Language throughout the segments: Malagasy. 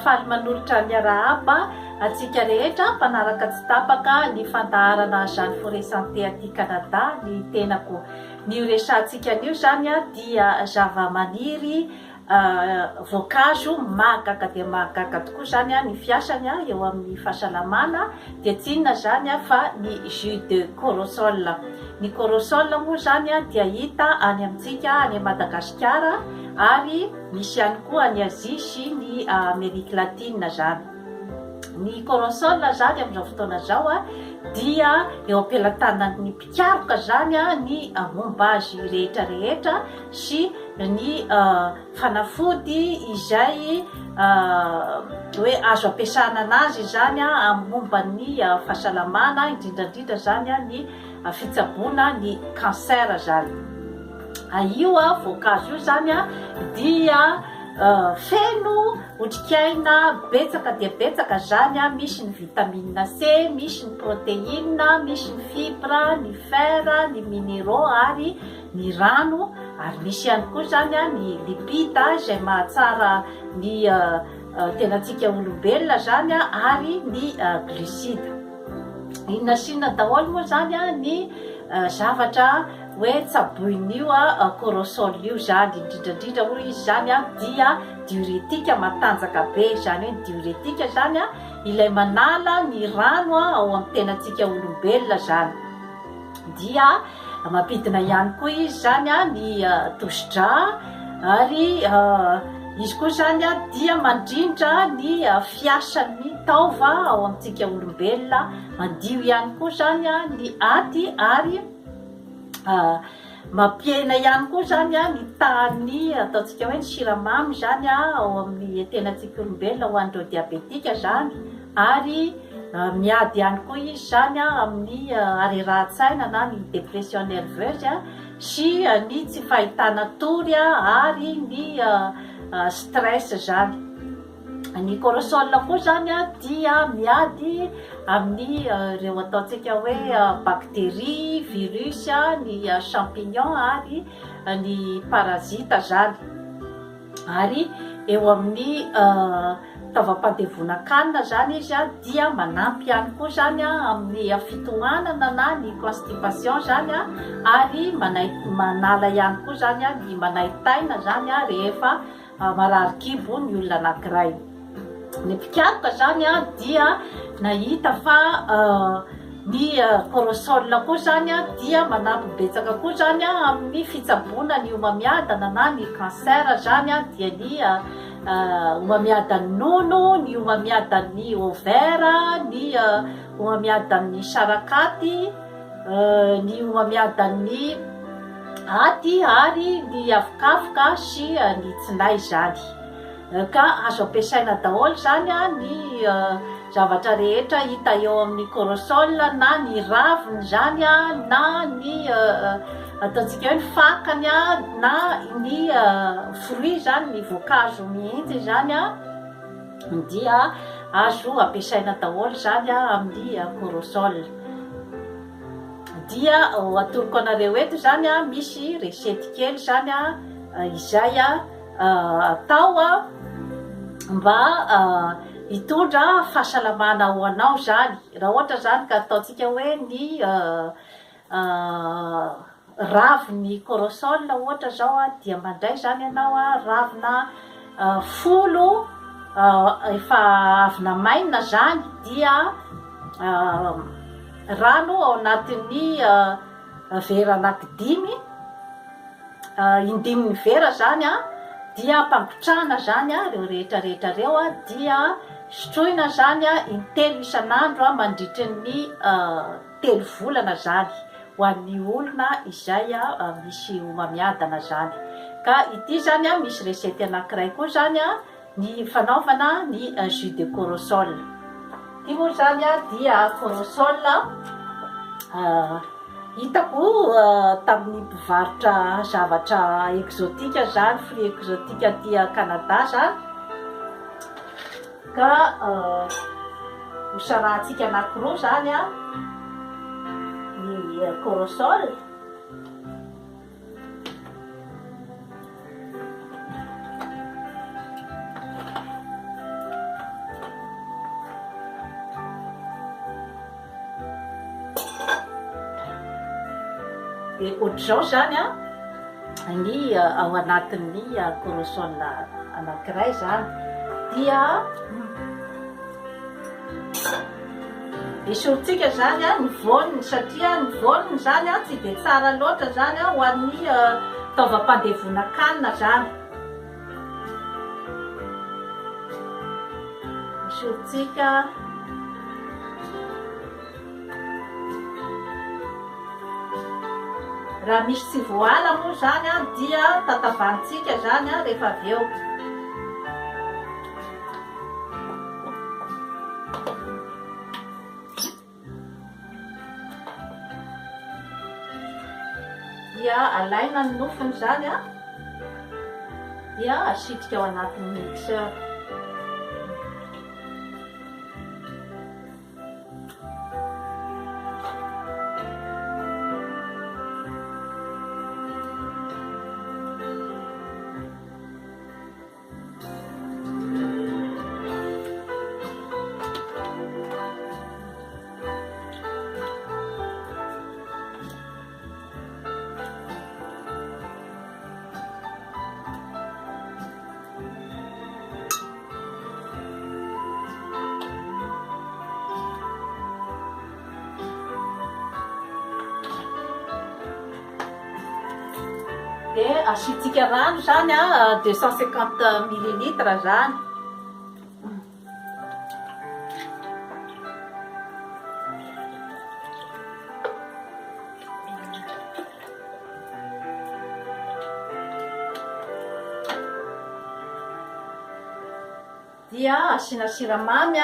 faly manolotra ny arahaba atsika rehetra mpanaraka tsy tapaka ny fandaharana Jeanne Forêt Santé aty Canada. Ny tenako ny resantsika anio zany dia zava-maniry voankazo mahagaga dia mahagaga tokoa zany ny fiasany eo amin'ny fahasalamana, dia tsy inona zany fa ny jus de corossol. Ny corossol moa zany dia hita any amintsika any Madagasikara ary misy ihany koa any Azia sy ny Amerika Latine zany. Ny corossol zany amin'izao fotoana zao dia eo ampelantanan'ny mpikaroka zany ny momba azy rehetra rehetra sy ny fanafody izay hoe azo ampiasana anazy zany amin'ny momban'ny fahasalamana, indrindrandrindra zany ny fitsaboana ny cancer zany. Io voankazo io zany dia feno otrikaina betsaka dia betsaka zany misy ny vitamine C, misy ny protéine, misy ny fibra, ny fer, ny minéraux ary ny rano, ary misy ihany koa zany ny lipide izay mahatsara ny tenantsika olombelona zany ary ny glucide. Inona sy inona daholo moa zany ny zavatra hoe tsaboin'io corossol io zany, indrindrandrindra moa izy zany dia diuretika matanjaka be, zany hoe diuretika zany ilay manala ny rano ao amin'ny tenantsika olombelona zany. Dia mampidina ihany koa izy zany ny tosidra, ary izy koa zany dia mandrindra ny fiasan'ny taova ao amintsika olombelona, mandio ihany koa zany ny aty ary mampiena ihany koa zany ny tahany ataontsika hoe ny siramamy zany ao amin'ny tenantsika olombelona ho an'ireo diabetika zany, ary miady ihany koa izy zany amin'ny arerahan-tsaina na ny dépression nerveuse sy ny tsy fahitana tory ary ny stress zany. Ny corossol koa zany dia miady amin'ny reo ataontsika hoe bactérie, virus, ny champignon ary ny parasita zany, ary eo amin'ny taovam-pandevonan-kanina zany izy dia manampy ihany koa zany amin'ny fitohanana na ny constipation zany, ary manala ihany koa zany ny manaitaina zany rehefa marary kibo ny olona anankiray. Ny mpikaroka zany dia nahita fa ny corossol koa zany dia manampy betsaka koa zany amin'ny fitsaboana ny homamiadana na ny cancer zany, dia ny homamiadan'ny nono, ny homamiadan'ny ovaire, ny homamiadan'ny sarakaty, ny homamiadan'ny aty ary ny avokafoka sy ny tsinay zany. Ka azo ampiasaina daholo zany ny zavatra rehetra hita eo amin'ny corossol, na ny raviny zany na ny ataontsika hoe ny fakany na ny fruit zany, ny voankazo mihitsy zany dia azo ampiasaina daholo zany amin'ny corossol. Dia atoroko anareo eto zany misy resety kely zany izay atao mba hitondra fahasalamana ho anao zany. Raha ohatra zany ka ataontsika hoe ny raviny corossol ohatra zao dia mandray zany ianao ravina folo efa avy namainina zany, dia rano ao anatin'ny vera anankidimy, indimy vera zany dia ampangotrahana zany reo rehetra rehetra reo, dia sotroina zany intelo isan'andro mandritra ny 3 volana zany ho an'ny olona izay misy homamiadana zany. Ka ity zany misy resety anankiray koa zany ny fanaovana ny jus de corossol. Ity moa zany dia corossol hitako tamin'ny mpivarotra zavatra exotika zany, fruit exotika aty Canada zany, ka hosarahantsika anankiroa zany ny corossol. dia ohatr'izao zany ny ao anatin'ny corosol anankiray zany dia esorintsika zany ny voaniny satria ny voaniny zany tsy dia tsara loatra zany ho an'ny fitaovam-pandevona-kanina zany. Esorintsika raha misy tsy voala moa zany dia tatavantsika zany rehefa avy eo. Dia alaina ny nofony zany dia asitrika ao anatin'ny mixeur. Dia asitsika rano zany 250 millilitres zany. Dia asina siramamy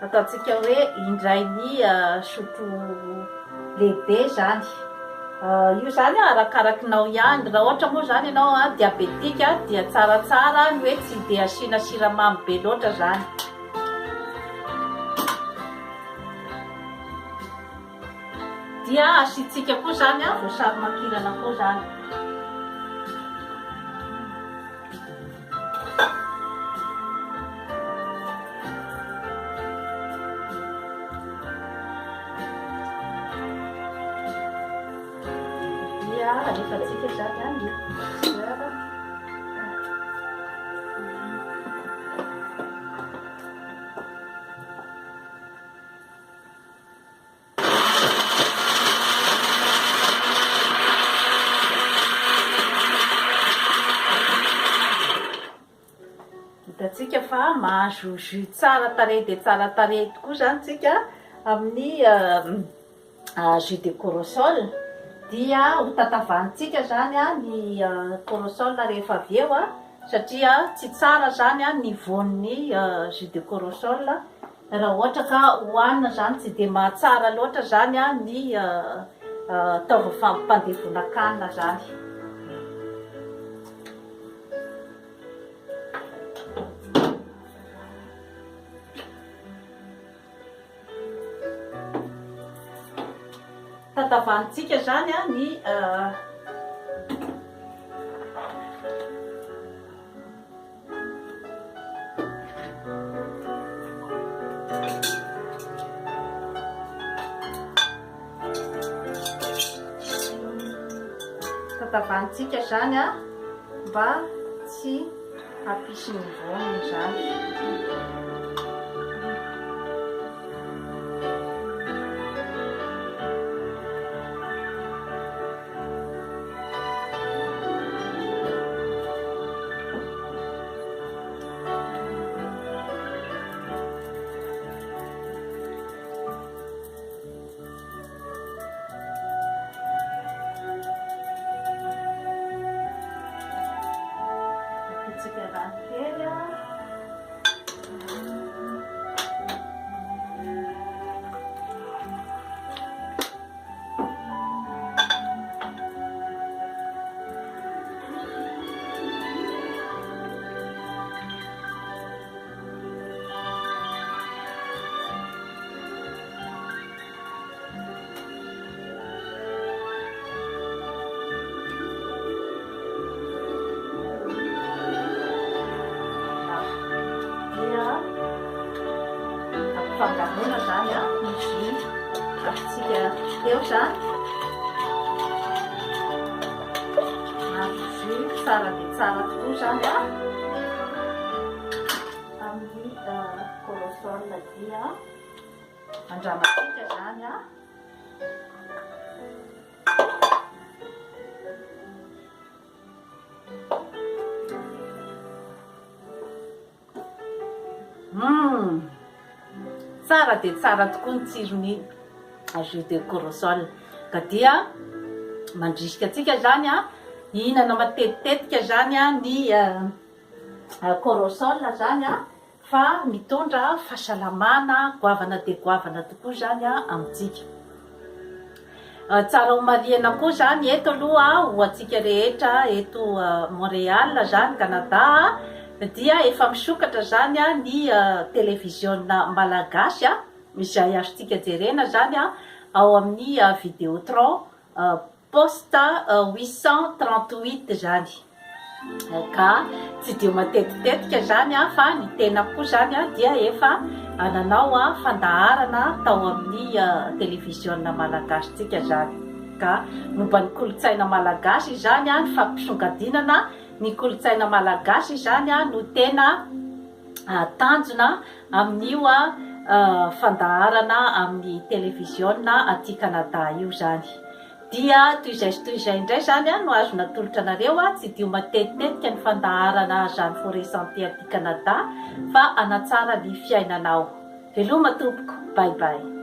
ataontsika hoe indray ny sotro lehibe zany. Io zany arakarakinao ihany, raha ohatra moa zany ianao diabetika dia tsaratsara ny hoe tsy dia asina siramamy be loatra zany. Dia asitsika koa zany voasary makirana koa zany. Alefatsika zany ny mixeur. Hitatsika fa mahazo jus tsara tarehy dia tsara tarehy tokoa zany tsika amin'ny jus de corosol. Dia ho tatavantsika zany ny corosol rehefa avy eo satria tsy tsara zany ny voan'ny jus de corosol raha ohatra ka hohanina zany tsy dia mahatsara loatra zany ny fitaovam-pandevona-kanina zany. Tatavantsika zany ny tatavantsika zany mba tsy hampisy ny voaniny zany. Fangarona zany ny jus. Atsika eo zany tsara dia tsara tokoa zany amin'ny corosol dia andramatsika zany tsara dia tsara tokoa ny tsirony jus de corosol ka dia mandrisika atsika zany hihinana matetitetika zany ny corosol zany fa mitondra fahasalamana goavana dia goavana tokoa zany amintsika. Tsara homaliana koa zany eto aloha ho atsika rehetra eto Montréal zany Canada dia efa misokatra zany ny télévision malagasy izay azontsika jerena zany ao amin'ny Vidéotron poste 838 zany ka tsy dio matetitetika zany fa ny tena koa zany dia efa nanao fandaharana tao amin'ny télévision malagasy tsika zany ka momba ny kolotsaina malagasy zany ny fampisongadinana ny kolotsaina malagasy zany no tena tanjona amin'io fandaharana amin'ny télévision aty Canada io zany dia toy izay indray zany no azo natolotra anareo tsy dio matetitetika ny fandaharana Jeanne Forêt Santé aty Canada fa hanatsara ny fiainanao. Veloma tompoko, bye bye.